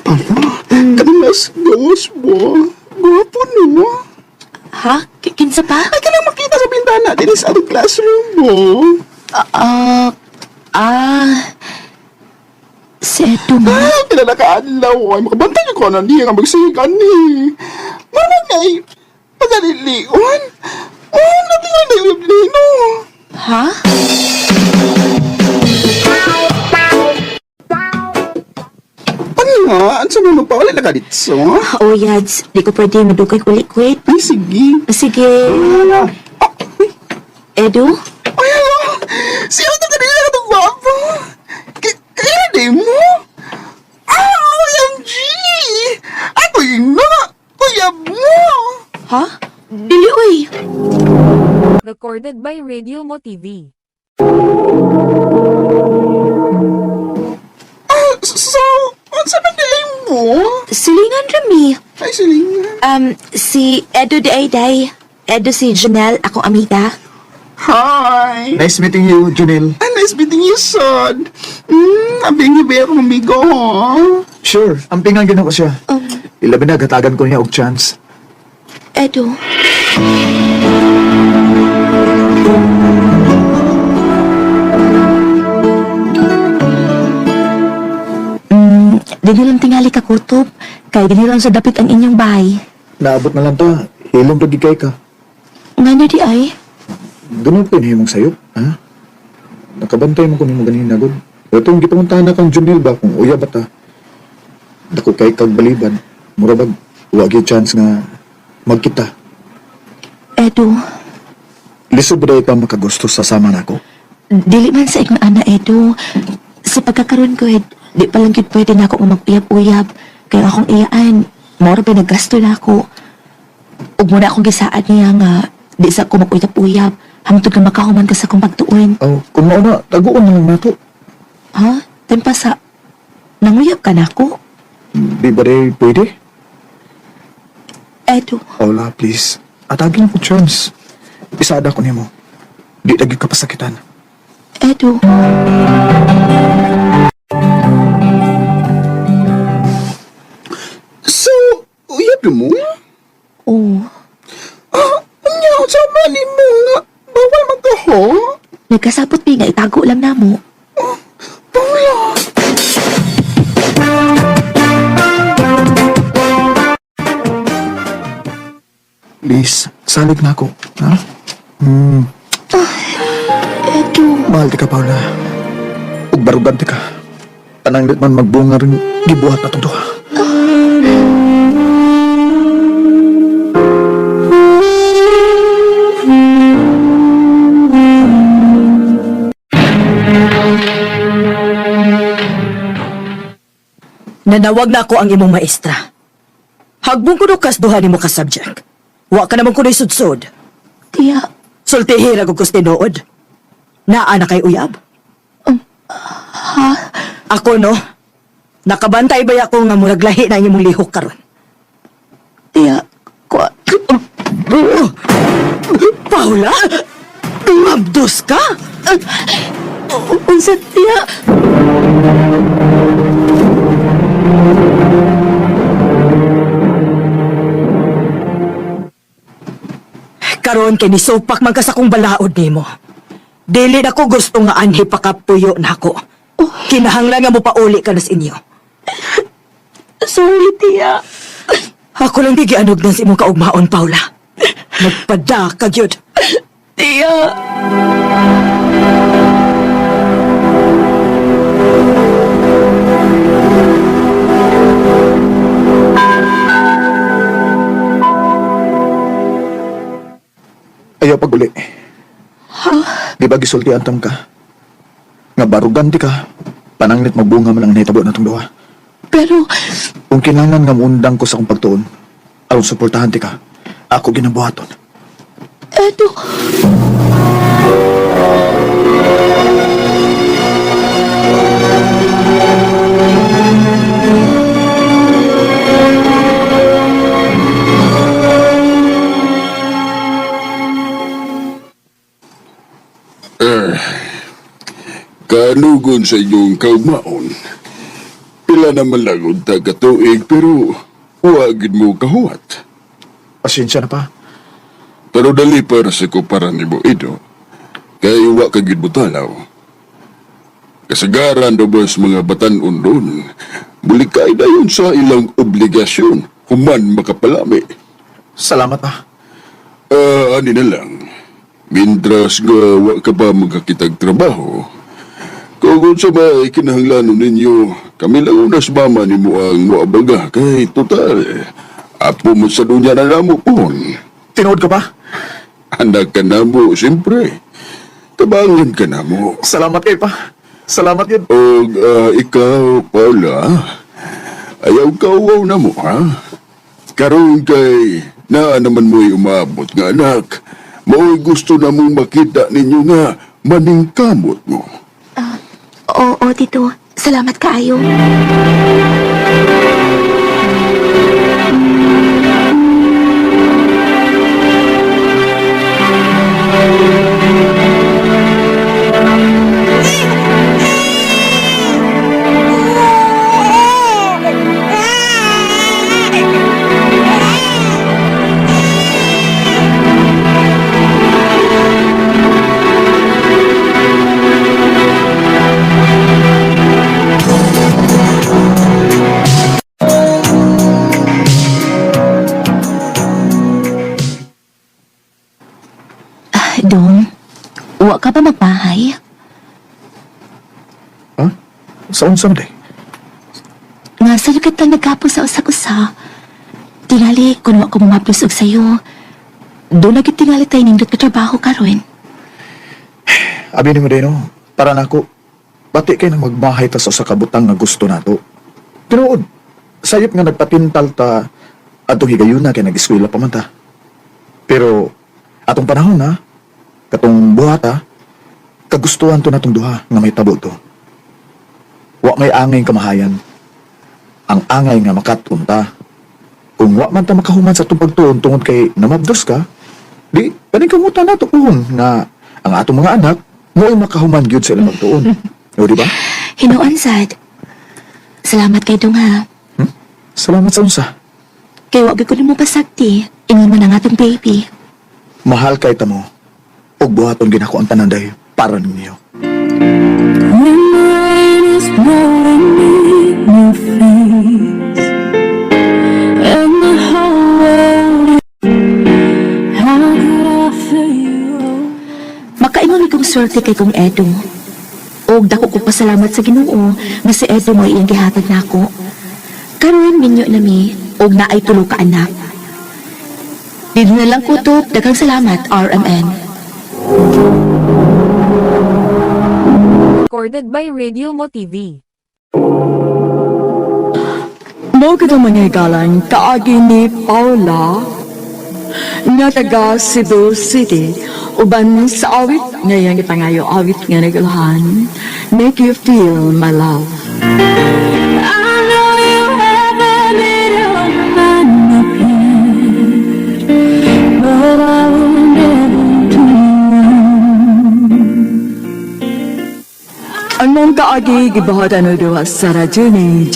Paula. Kanilas gos mo. Gwapo no. Ha? Kinsa pa? Ay, ka lang makita sa bintana din sa atong classroom mo. Si Edo mo. Ay, pinalakaadlaw. Ay, makabantay niyo ko na niya nga magsigan ni. Mama nga ay, pagalilion. Oh, natingan na yung lino. Ha? Ano nga? Ano sa mga pa? Wala na ka dito? Oh, Yads. Di ko pwede madugay kulit-kulit. Ay, sige. Sige. Edo? Ay, alo. Siya ito kanila ka itong guwapo. Kaya di mo? OMG! Ako yun na! Kuya mo! Ha? Dili, uy. Recorded by Radio Mo TV. So, ano sa nagdalay mo? Silingan rami. Ay, silingan. Si Edo de Ayday. Edo si Janelle, akong amiga. Hi! Nice meeting you, Junel. Ay, nice meeting you, son. Abing niyo ba akong amigo, ha? Sure, ampingan gina ko siya. Ilabi na, gatagan ko niya og chance. Edo. Dili lang tingali ka kutob. Kay dili lang sa dapit ang inyong bahay. Naabot na lang ta, hilong pagigay ka. Nga na di ay. Doon ko hinihimong sayop, ha? Nakabantay mo kung mo ganina, good. Itong gipuntahan na kang Junel ba kung uya ba ta? Dako kay kag baliban. Murabag, wagi chance nga magkita. Edo. Lisod ba ka makagusto sa sama nako? Dili man sa ikong ana, Edo. Sa pagkakaroon ko, di pa lang yun pwede na ako mag-uyab-uyab. Kaya akong iyaan, mora ba naggasto na ako. Ug muna akong gisaan niya nga, di sa ako mag-uyab-uyab. Hangtod ka makahuman ka sa akong pagtuon. Oh, kung mauna, taguon na lang nato. Ha? Tempa sa... Nanguyab ka na ako? Di ba rin pwede? Edo. Paula, please. Atagin ko chance. Isada ko nimo. Di lagi ka pasakitan. Edo. So, uyab mo? Oh. Anya, sa mali mo nga. Bawal magkaho? Nagkasapot pa nga itago lang na mo. Paula! Please, Salig na ako, ha? Edo. Mahal di ka, Paula. Ug barugan di ka. Pananglit man magbunga rin gibuhat na itong duha. Nanawag na ako ang imong maestra. Hagbong kuno kas duha nimo ka subject. Wa ka naman kuno'y sudsod. Tiya, Sultihira kung tinuod. Naa na kay uyab. Ako no, nakabantay ba ako nga murag lahi na imong lihok karon? tiya, Paula? Mabdos ka? unsa tiya? Karon kay nisupak man ka sa kong balaod nimo. Dili na ko gusto nga anhi pakapuyo na ako. Kinahanglan nga mo pauli ka na sa inyo. Sorry, tiya. Ako lang di gianog na sa imong kaugmaon, Paula. Nagpada ka gyud. Tiya. Ayaw paguli. Di ba gisultian tam ka? Nga barugan di ka. Pananglit magbunga man ang nahitabo na itong duha. Pero, Kung kinahanglan nga muundang ko sa akong pagtuon, aron suportahan ti ka, ako ginabuhaton. Edo. Kanugon sa inyong kaugmaon. Pila naman lang unta katuig pero huwagin mo kahuat. Pasensya na pa. Pero dali para sa kuparan ni mo, Ido. Kaya iwa ka gid mo talaw. Kasagaran do ba sa mga batan-on doon, bulikay na yun sa ilang obligasyon, human makapalami. Salamat pa. Ani na lang. Mintras nga wa ka pa magkakitag trabaho, kung sa may kinahanglanon ninyo, kami lang unas mama ni mo ang muabaga kay total. Apo mo sa dunya na namo pon. Tinood ka pa? Anak ka na mo, siyempre. Tabangan ka na mo. Salamat kay pa. Salamat yun. O ikaw, Paula, ayaw kauwaw na mo, ha? Karoon kay na naman mo'y umabot nga anak. Mo'y gusto na mong makita ninyo nga maningkamot mo. Oo, Tito. Salamat kaayo. Dong, uwa ka ba magbahay? Ha? Saan day? Nga sa lukat lang nagkapos sa usa-usa. Tingali, kung wa ko mamaplos og sayo, doon lagi tingali tayo nindot ka trabaho karon. Abi ni mo din, no? Para na ako, pati kayo na magbahay ta sa kabutang nga gusto nato. Tinuod, sayop nga nagpapintal ta atong higayuna kay nag-eskwela pa man ta. Pero, atong panahon na, katong buhata, kagustuhan to natong duha nga may tabo to. Wa may angay kamahayan. Ang angay nga makatunta. Kung wa man ta makahuman sa itong pagtuon tungod kay namabdos ka, di paningkamutan nato pohon nga ang atong mga anak mo'y makahuman gyud sa ilang pagtuon. O di ba? Hinuan sad. Salamat kay Dong ha. Salamat sa unsa. Kay wag ko nimo pasagti. Ingon man ang atong baby. Mahal kay tamo. Og buhaton ginako ang tanan day para ninyo. swerte kay kong Edo. Og dako ko pasalamat sa Ginoo nga si Edo mo iyang gihatag nako. Karon minyo na mi og naay tulo ka anak. Dito na lang kutob, daghang salamat RMN. Recorded by Radio Mo TV. Mo kita mangigalan kaagi ni Paula nga taga Cebu City uban sa awit ngayang ipangayo awit nga nagalahan Make You Feel My Love. I know you haven't been on my but I will never do. Ang mong kaagi gibahatan do sa radyo ni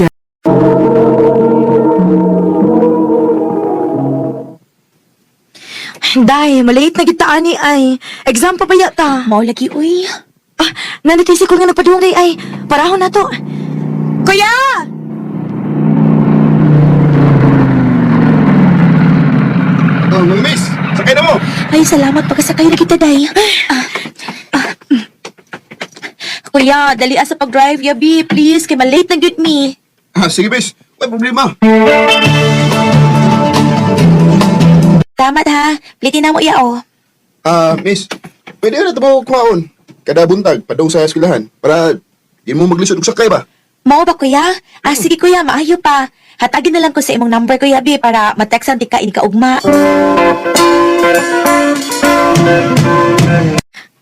Day, malate na kita ani ay. Exam pa ba yata? Mao lagi uy. Nanitisi ko nga nagpadung day ay. Parahon na to. Kuya! Oh, mga miss, sakay na mo. Ay, salamat pagkasakay na kita, day. Kuya, dali sa pag-drive, yabi, please, kay malate na good me. Sige, miss. May problema. Salamat ha, plitin na mo iya oh. Miss, pwede na ito kumaon. Kada buntag, padong sa eskwelahan. Para di mo maglisod og sakay ba? Mao ba kuya? Sige kuya, maayo pa. Hatagin na lang ko sa imong number kuya, bi, para matextan ti ka ini ka ugma.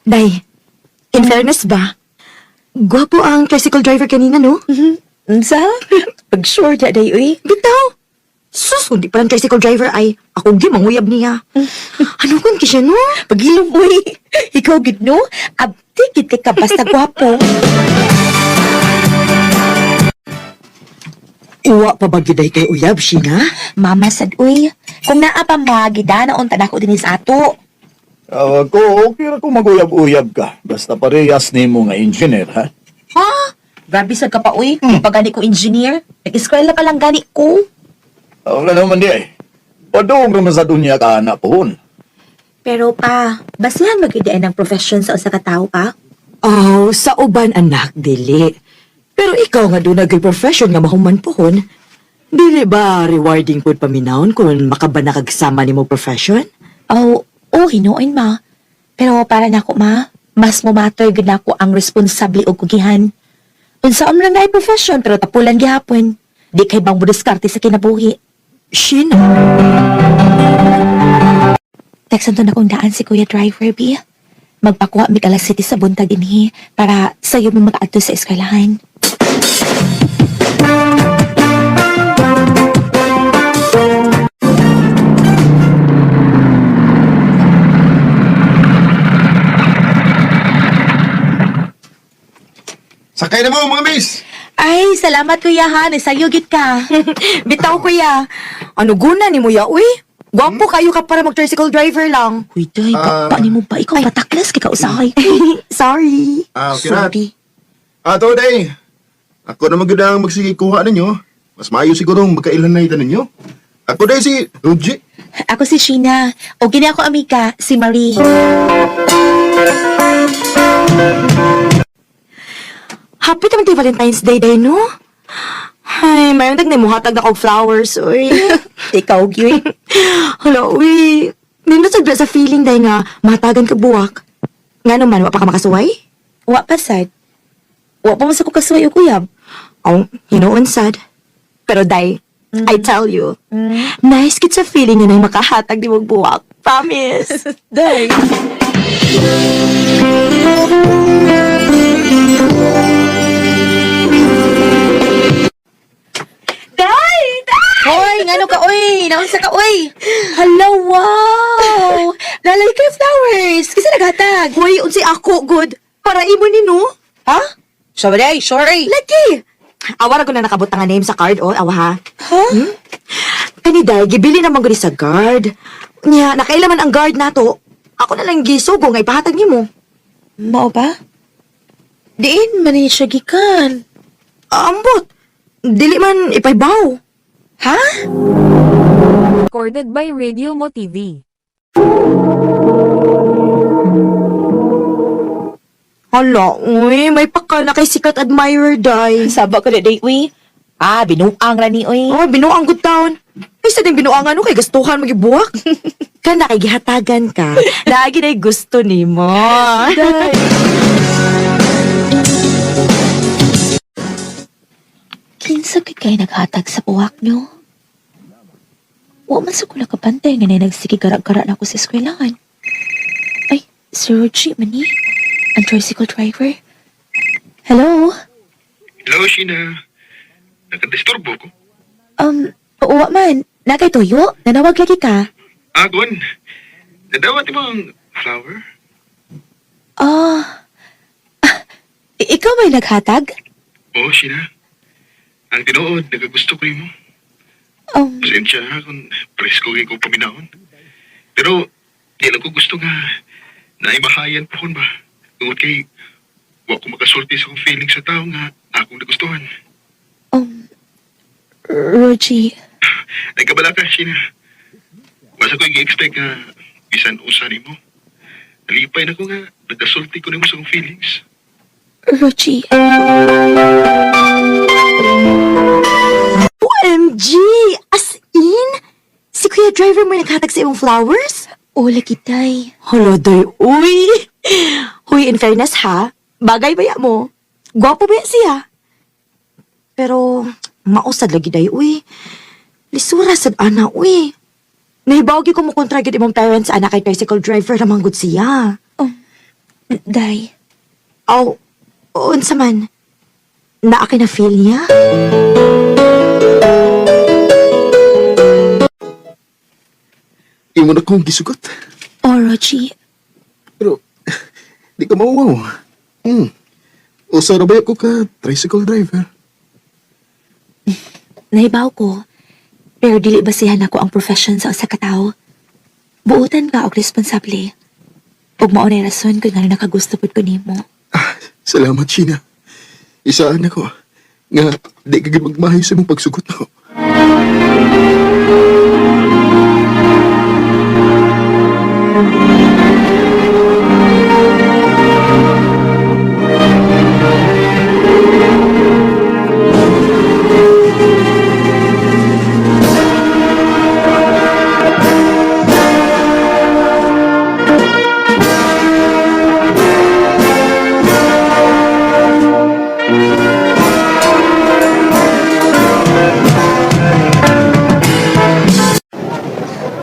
Day, in fairness ba? Gwapo ang tricycle driver kanina, no? Unsa? Pag sure na day, uy. Bitaw! Sus, hindi pa lang tricycle driver ay akong di manguyab niya. Ano kung kisya, no? Pagilom, uy. Ikaw gid no? Abdi gid kay ka basta gwapo. Uwa pa ba giday kay uyab, Sheena? Mama sad, uy. Kung naa pa magida na unta nako dinis ato. Ko, okay ra ko maguyab-uyab ka. Basta parehas ni mo nga engineer, ha? Ha? Grabe sad ka pa, uy. Pagani ko engineer. Nag-eskwela pa lang gani ko. Wala naman di ay. Padong naman sa dunya ka anak pohon. Pero pa, basihan magidain ng profession sa usa ka tawo pa? Oh, sa uban anak, dili. Pero ikaw nga doon nag-profession nga mahuman pohon. Dili ba rewarding po paminahon kung makabana kagsama ni mo profession? Oh, hinuon ma. Pero para nako ma, mas mo matter gud nako ang responsable og kugihan. Unsa man na profession pero tapulan gihapon. Di kay bang mudiskarte sa kinabuhi. Sheena, Teksan to na kong daan si Kuya Driver, B. Magpakuha mi alas City sa buntag dinhi para sayo mo makaadto sa eskwelahan. Sakay na mo, mga miss. Ay, salamat kuya ha, nasayugit ka. Bitaw, kuya. Ano guna ni mo ya, uy? Gwapo kayo ka para mag-tricycle driver lang. Uy, day, pa ni mo ba? Ikaw pataklas kay kausahay. Sorry. Okay na. Sorry. Ato, day. Ako na magandang magsigikuha ninyo. Mas maayo siguro magkailan na ito ninyo. Ako, day, si Ruji. Ako si Sheena. O gini ako amiga, si Marie. Happy naman tayo Valentine's Day, day, no? Ay, mayroon tag na muhatag na kong flowers, uy. Ikaw, Gyuri. Hala, uy. Nindot sa feeling, day nga, mahatagan ka buwak. Nga naman, wapa ka makasuway? Wa pa sad. Wa pa mas ako kasuway o kuyab. Oh, hinuon sad. Pero, day, I tell you, nice kit sa feeling nga na makahatag di mong buwak. Promise. Day. Hoy, ngano ka, oy? Naunsa ka, oy? Hello, wow! Lalay kayo flowers. Kasi naghatag. Uy, unsi ako, good. Para imo ni, no? Ha? Sorry, sorry. Lagi! Awara ko na nakabot nga name sa card, oh, awa ha. Ha? Kaniday, gibili naman ko sa guard. Nya, nakailaman ang guard nato. Ako na lang gisugo nga ipahatag ni mo. Mao ba? Diin, man siya gikan. Ambot, dili man ipaybaw. Ha? Recorded by Radio Mo TV. Hala, uy, may paka na kay sikat admirer, day. Saba ko na day, uy. Binuang ra ni, uy. Oh, binuang good town. Ay, sa ding binuangan no, kay gastuhan magibuwak. Ka na, kay gihatagan ka. Lagi na gusto ni mo. Kinsa kay kayo naghatag sa buwak nyo? Wa man sa kula kapantay nga na nagsige gara-gara na ako sa eskwelahan. Ay, si Rogie man ni? Ang tricycle driver. Hello? Hello, Sheena. Nakadisturbo ko. Wa man. Nakay tuyo? Nanawag lagi ka? Agwan. Nadawat mo ang flower? Ikaw may naghatag? Oo, Sheena. Ang tinuod, nagagusto ko mo. Pasensya ha kung presko kayo kong paminahon. Pero, di lang ko gusto nga naimahayan po ba? Tungod kay, wa ko makasulti sa kong feeling sa tao nga akong nagustuhan. Rogie. Nagkabala ka, Sheena. Basta ko i-expect nga bisan usan mo. Nalipay na ko nga, nagkasulti ko na mo sa kong feelings. Rogie. OMG! As in? Si Kuya Driver mo naghatag sa iyong flowers? Lagi tay. Hala, day, uy! Huy, in fairness ha, bagay ba ya mo? Gwapo ba ya siya? Pero, mausad lagi day, uy. Lisura sad ana, uy. Nahibawagi ko mo kontragit imong parents anak kay tricycle driver namang good siya. Day. Aw, unsa man? Naa kay na feel niya? Imo na kong gisugot. Rogie. Pero, di ka mauwaw. Usa na ba ko ka tricycle driver? Nahibaw ko. Pero dili basihan ako ang profession sa usa ka tawo. Buutan ka og responsable. Ug mao na rason kung ano nakagusto pud ko nimo. Salamat, Sheena. Isaan ako. Nga, di ka magmahay sa mong pagsugot ako.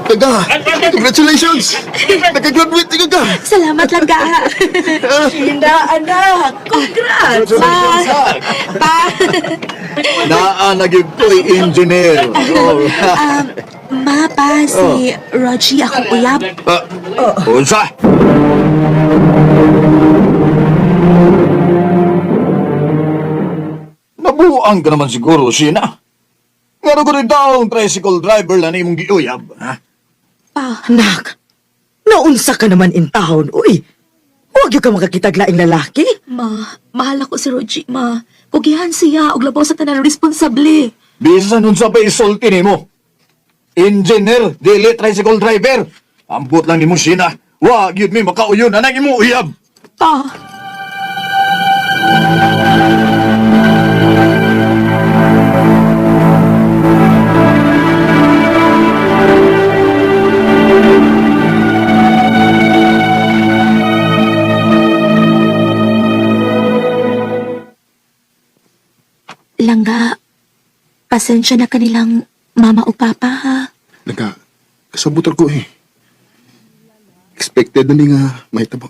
Kaga! Congratulations! Nakagraduate ka ka! Salamat lang ka. Linda, anak! Congrats! Naanagig ko'y engineer. Pa, si Rogie akong uyab. Unsa? Nabuang ka naman siguro, Sheena. Ngano ko rin daw ang tricycle driver na imong giuyab, ha? Anak, naunsa ka naman in town, uy. Huwag yung ka makakitag laing lalaki. Mahal ako si Rogie, ma. Kugihan siya og labaw sa tanan responsable. Bisan nun sa paisulti nimo. Engineer, dili tricycle driver. Ambot lang ni mo, Sheena. Wag yun mi makauyon na nang imo uyab. Pa. Langga, pasensya na kanilang mama o papa, ha? Kasabutar ko eh. Expected na ni nga mahitabo.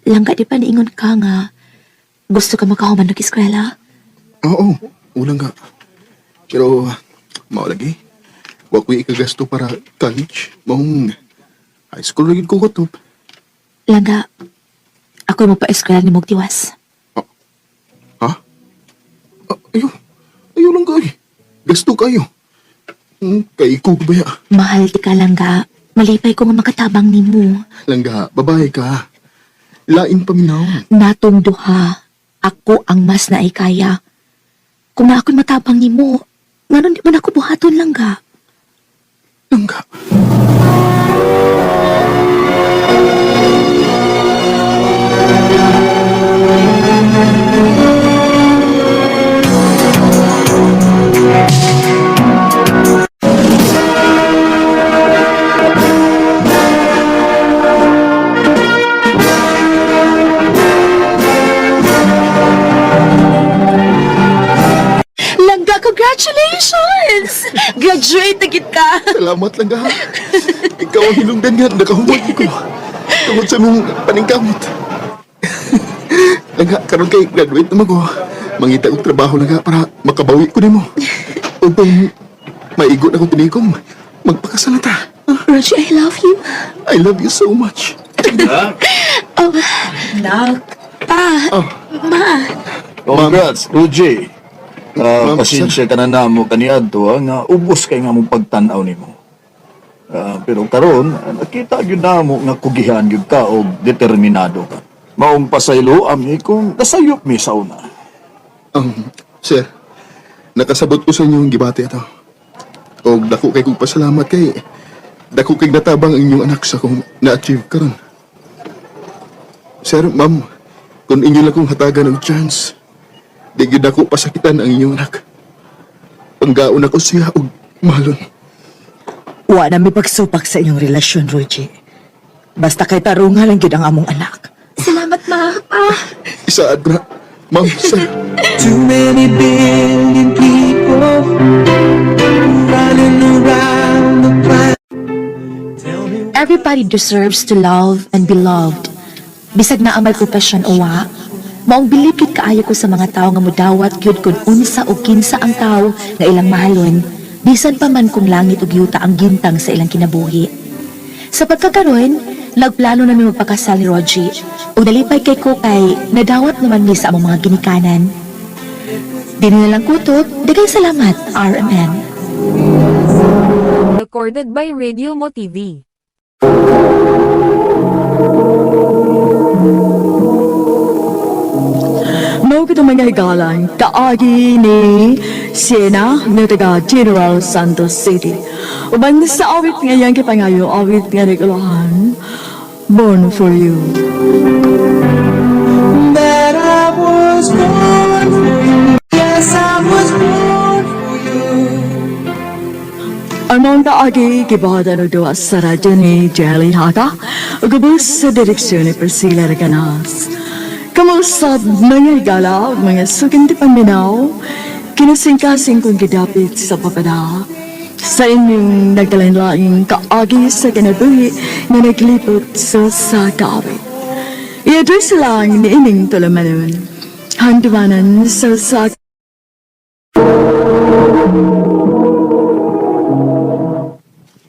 Langga, di pa niingon ka nga. Gusto ka makahuman ng eskwela? Oo, ulang nga. Pero, maulagi. Wa ko ikagasto para college. Mahong high school lagi ko kutob. Langga, ako mo pa eskwela ni Mugtiwas. Ha? Ayaw lang ka eh. Gasto kayo. Kay ko ba ya? Mahal di ka, Langga. Malipay ko nga makatabang ni mo. Langga, babae ka. Lain paminaw. Natong duha, ako ang mas naikaya. Kung na ako'y matabang ni mo, nganon di man ako buhaton, Langga. Langga. Congratulations! Graduate na gid ka. Salamat lang ha. Ikaw ang hinungdan nga, nakahumag ko. Tungod sa mong paningkamot. Lang ha, karon kay graduate naman ko. Mangita og trabaho lang ha para makabawi ko nimo. O bang maigot ako tinikom, magpakasalata. Roger, I love you. I love you so much. Nak. Pa. Oh, Congrats, Ruji. Ma'am, Pasensya ka na namo kaniadto nga ubos kay nga mong pagtan-aw nimo. Pero karon nakita gyud namo nga kugihan gyud ka og determinado ka. Maong pasaylo ami kung nasayop mi sa una. Sir, nakasabot ko sa inyong gibati ito. O dako kay kong pasalamat kay dako kay natabang ang inyong anak sa kong na-achieve karon. Sir, ma'am, kung inyo lang kong hatagan ng chance, di gyud ako pasakitan ang inyong anak. Panggaon ako siya og malon. Wa na may pagsupak sa inyong relasyon, Rogie. Basta kay tarungan lang gyud ang among anak. Salamat, ma. Isaad na, ma'am, sir. Too many billion people running around the planet. Everybody deserves to love and be loved. Bisag na amal profession o wa, maong bilipid kaayo ko sa mga tao nga mudawat gyud kun unsa o kinsa ang tao nga ilang mahalon, bisan pa man kung langit ug yuta ang gintang sa ilang kinabuhi. Sa pagkakaroon, nagplano namin magpakasal ni Rogie, ug nalipay kay ko kay nadawat naman ni sa among mga ginikanan. Dili na lang kutob, daghang salamat, RMN. Recorded by Radio Mo TV. Mao kita mga higalan, kaagi ni Siena na taga General Santos City. Uban sa awit ngayon kipangayo, awit nga regulahan, Born for You. That I was born for you. Yes, I was born for you. Among kaagi, kibahada na doa sa radyo ni Jelly Haka, ugubos sa direksyon ni Priscilla Reganas. Kamusta mga higala, mga suking di paminaw, kinasing-kasing kong gidapit sa papada. Sa inyong nagkalain-laing kaagi sa kinabuhi na naglipot sa sakawit. I-address lang ni Ining Tolamanon, handumanan sa sakawit.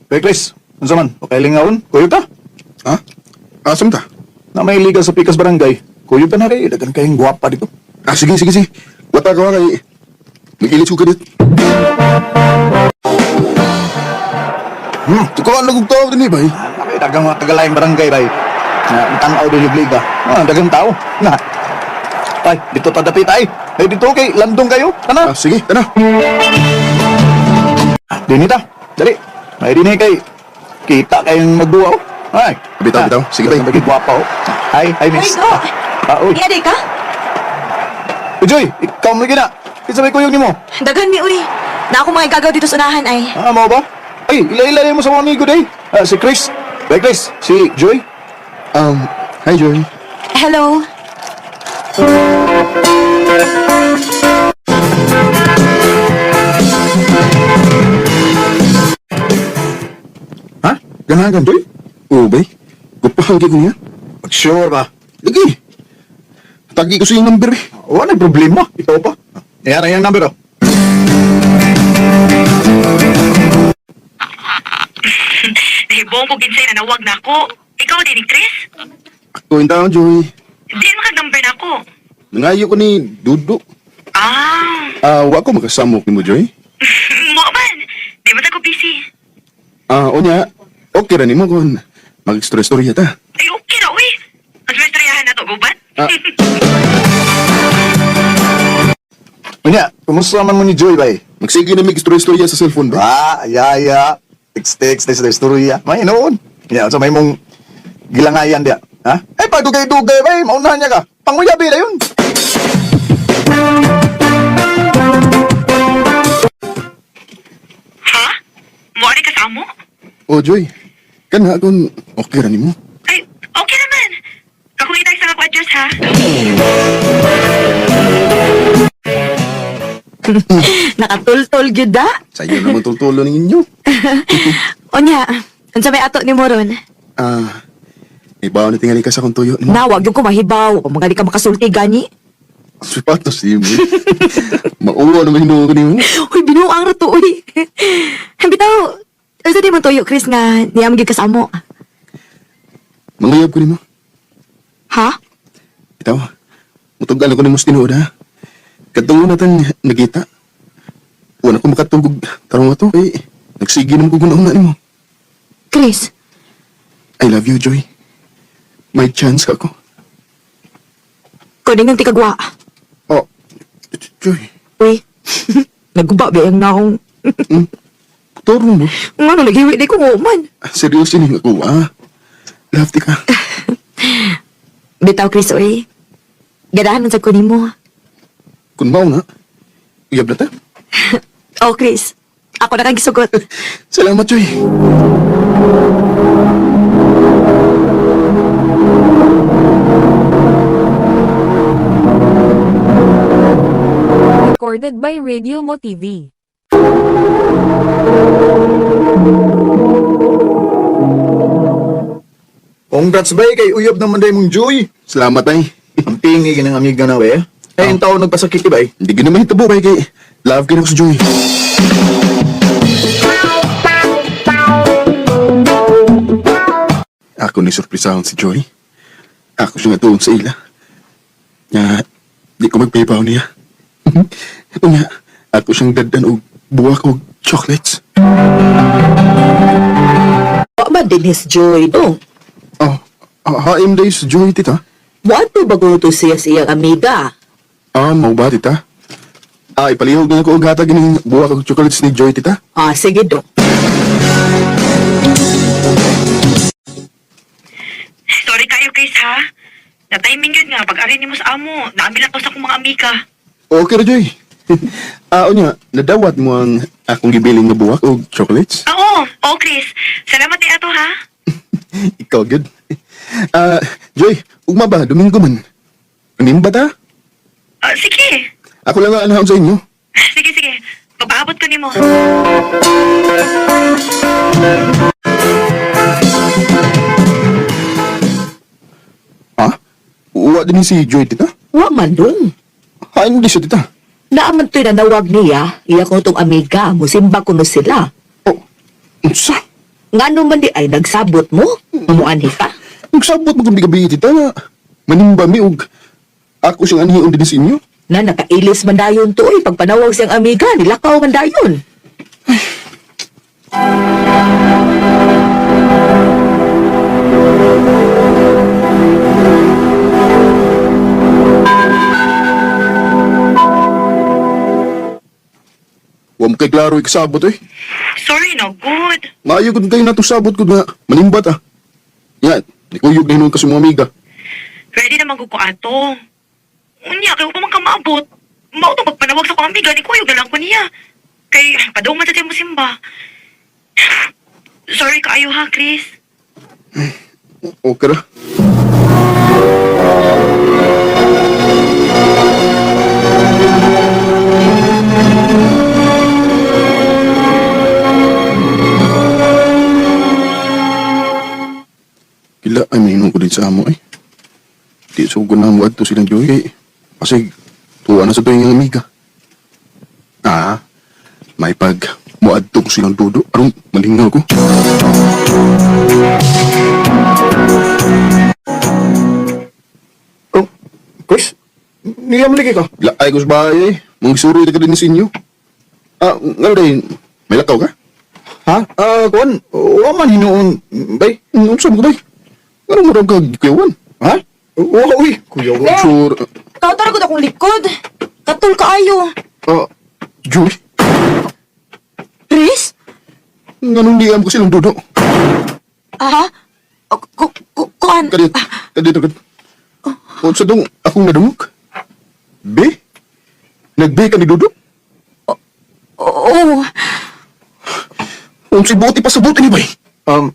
Bekles, unsa man? Okay lingaon? Kuyo ta? Ha? Asam ta? Na may liga sa Pikas Barangay. Kuyo ta na rin, dagan kayong gwapa dito. Sige. Wata ka kay nag-ilit ko ka dit. Tukuan na kong tawag din eh, bay. Ay, dagang mga tagalayang barangay, bay. Na tanaw din yung liga. Dagang tao. Na. Ay, dito tadapit ay. Ay, dito kay landong kayo. Tana. Sige, tana. Dinita. Dali. May dinay kay. Kita kayong magduwa, oh. Ay. Bitaw. Sige, bay. Bagay gwapa, oh. Ay, miss. Uy. Iya ka? Joy, ikaw mo gina. Isa may kuyog ni mo. Daghan mi uy. Na ako mga gagaw dito sa unahan ay. Mo ba? Ay, ila mo sa mga amigo day. Si Chris. Bay Chris. Si Joy. Hi, Joy. Hello. Ha? Ganahan, Joy? Oo, bay. Gupahan ko niya. Sure ba? Lagi. Tagi ko sa iyong number eh. Wala problema. Ito pa. Nayara yung number, oh. Nahibong ko ginsay na nawag na ako. Ikaw din, Chris? Ako yung taon, Joy. Di makag-number na ako. Nangayo ko ni Dudu. Wa ko makasamok ni mo, Joy. Mo man. Di mo ko busy. Onya, okay ra ni mo kung mag-story-story ta. Ay, okay na, uy. Mag-restoryahan na to, gubat? Unya, kumusta man mo ni Joy, bay? Magsige na mag-story-story sa cellphone ba? Ya. Text na sa istorya. May noon. Ya, sa may mong gilangayan dia. Ha? Ay, pagdugay-dugay, bay. Maunahan niya ka. Panguyabi na yun. Ha? Mo ari kasamo? O, Joy. Kana kung okay ra ni mo. Ay, okay naman. Kakungitay sa ako address, ha? Nakatultol gyud da. Sa'yo naman tultulo ng inyo. Unya, unsa may ato ni Moron? Ibaw na tingali ka sa kong tuyo. Nawag yung kumahibaw. Kung mga di ka makasulti gani. Sipatos niyo mo. Mauwa naman hinuha ko niyo. Uy, binuang rato, uy. Bitaw, unsa di mo tuyo, Chris, nga niyam gyud kasamo. Mangayab ko niyo. Ha? Itaw, mutugal ako ni mo sa tinuod ha. Kadtong natin nagita. Wala ko makatugog. Tarong ato kay nagsige naman ko gunahon na mo. Chris, I love you, Joy. May chance ako. kuning ang tikagwa. Oh, Joy. Uy, nagguba ba yung naong... Torong mo. Ano, naghiwi di ko man. Seryoso ni ako, Love di ka. Bitaw, Chris, uy. Ganahan sa kunin mo. Kung mao na, uyab na ta. Oh, Chris. Ako na kang gisugot. Salamat, Joy. Recorded by Radio Mo TV. Congrats bay kay uyab naman day mong Joy. Salamat, ay. Ang tingi ng amiga na we. Eh, yung tao nagpasakit bay. Hindi ka naman hitabo, bay, kay love ka na ko sa Joy. Ako ni surprisahon si Joy. Ako siya nga tuon sa ila. Nga, di ko magpaypaw niya. Nga, ako siyang dadan o buwak o chocolates. Wa man din his Joy, no? Oh, haim days Joy, tita. Wato bago to siya siyang amiga. Mau ba, tita? Ipalihog na ako og hatag ng buwak o chocolates ni Joy, tita. Sige do. Sorry kayo, Chris, ha? Na-timing yun nga, pag-ari ni mo sa amo, naambil ako sa akong mga amika. Okay ra, Joy. Nya, nadawat mo ang akong gibiling na buwak o chocolates? Oo, Chris. Salamat ni ato, ha? Ikaw, good. Joy, ugma ba? Domingo man. Animba ta? Sige. Ako lang ang anahon sa inyo. Sige. Papaabot ko ni mo. Uwa din si Joy, tita? Wa man dong. Hain di siya, tita. Naaman to'y nanawag niya, iya ko tong amiga, musimba ko no sila. Oh, unsa? Nga naman di ay nagsabot mo? Mamuanhi ka? Nagsabot mo kung di gabi, tita, nga. Manimba mi og ako siyang anihiyon din sa inyo. Na nakailis man dayon to eh, pagpanawag siyang amiga, nilakaw man dayon. Huwag mo kay klaro ikasabot eh. Sorry, no, good. Maayo ko kayo na itong sabot ko na manimbat Yan, nikuyog na hinuon ka sa mga amiga. Ready naman ko ato. Unya, kayo pa man ka maabot. Mao to magpanawag sa kong amiga, ni Kuya, galang ko niya. Kay, padaw man sa mo simba. Sorry kaayo ha, Chris. Okay ra. Kila ay mahinom ko din sa amo eh. Di so ko na muad to silang Joy eh. Kasi tuwa na sa tuwing amiga. May pag muad to ko silang dudo. Arong malingaw ko. Oh, Chris? Niyam lagi ka? Laay ko sa bahay eh. Mga suroy na ka din sa inyo. Nga rin, may lakaw ka? Ha? Kuan, wa man hinuon, bay. Saan mo ka bay? Anong marang ka kuyawan? Ha? Wa, uy. Kuya, wa. Sure. Kautar ko akong likod. Katul kaayo. Joy, Chris? ganun di ko silang dudo. Aha? Kuan? Kadit. Kung sa dong akong nadumog. Be? Nagbe ka ni Dudo? Oo. Kung si Buti pa sa buti ni Bay.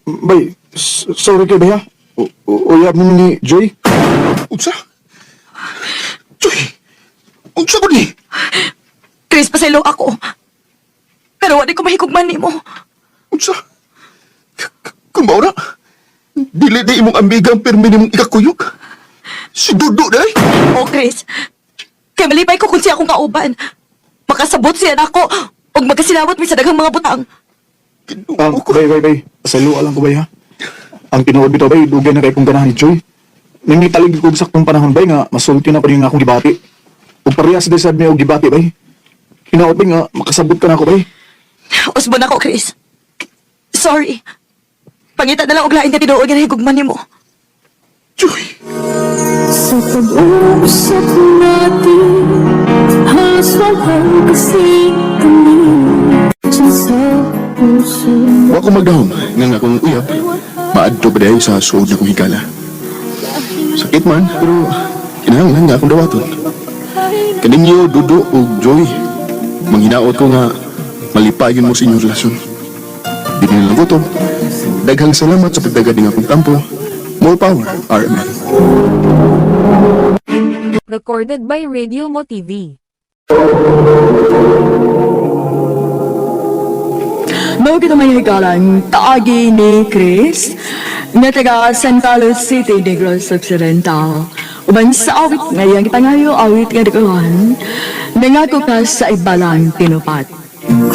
Bay, sorry kay bay ha. Uyab mo ni Joy. Unsa? Joy, unsa ko ni? Chris, pasaylo ako. Pero wala ko mahigugman ni mo. Unsa? Kung maura, dili di imong amigang permi nimong ikakuyog. Si Dudu day. Oh, Chris. Kaya malipay ko kung siya akong kauban. Makasabot siya na ako o magkasilawat mi sa daghang mga butang. Kinuo ko. Bay. Pasaylo lang ko, bay, ha? Ang tinuod bitaw, bay, dugay na kay kong ganahan ni Joy. Nangitalig ko saktong panahon, bay, nga masulti na pa rin nga akong gibati. Ug parehas din sad mi og gibati, bay. Hinaot, bay, nga makasabot ka na ako, bay. Usbon ako, Chris. Sorry. Pangita na lang og lain na tinuod nga higugman ni mo. Joy. Sa pag-uusap natin, halos walang kasi kami sa puso. Wa ko magdahom nga akong uyab. Maadto ba dayo sa suod na kong higala. Sakit man, pero kinahanglan nga akong dawaton. Kaninyo, Dudu o Joy, manghinaot ko nga malipayon mo sa inyong relasyon. Di na lang ko to. Daghang salamat sa pagdagad ng akong tampo. More power, RMN. Recorded by Radio Mo TV. Mao kita may hikalang taagi ni Chris na taga San Carlos City, Negros Occidental. Uban sa awit ngayon kita ngayon awit nga dikuhan nangako ka sa ibalang tinupat. Kung